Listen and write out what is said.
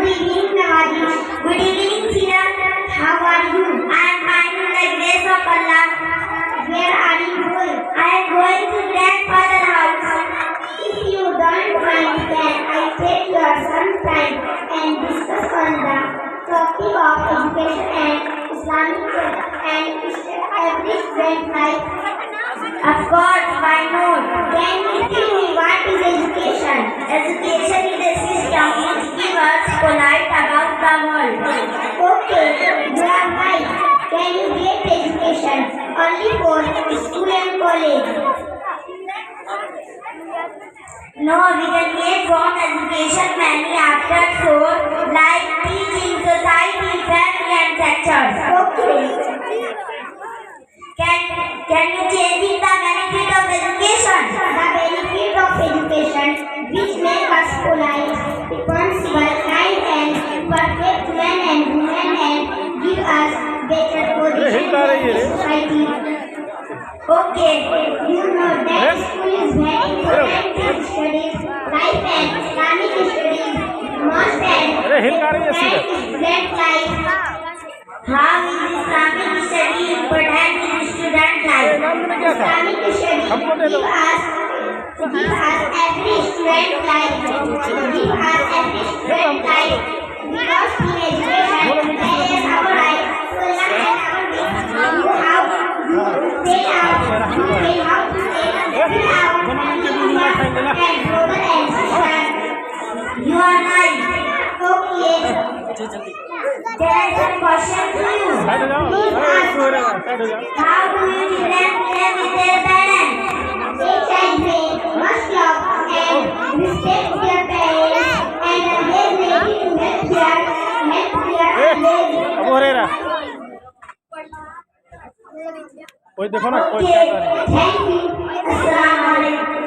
Good evening, Nawazish. Good evening, Sirat. How are you? I am fine with the grace of Allah. Where are you going? I am going to grandfather's house. If you don't mind, can I take your some time and discuss on the topic of education and Islamic and every student life? Of course, why not? Can you tell me what is education? Education is a system which gives us knowledge about the world. Okay, you are right. Can you get education only for school and college? No, we can get from education many after so like teaching, society, family and sectors. Okay. Can you change the benefit of education? The benefit of education which make us polite, responsible, kind and perfect men and women and give us better position in society. Okay, you know that school is very important to studies, life and Islamic studies, most and student life. How is Islamic study important in student life? Islamic study give us every student life. Give us every student life. Because in education, there is our right to learn and our way how to pay out, how to fill our family and global and social. You are right. Okay. There is a question to you. Please ask. How do you children live with their parents? They must love and respect their parents and always ready to help their कोई देखो ना कोई क्या कर रही है। Thank you. Assalamu alaikum.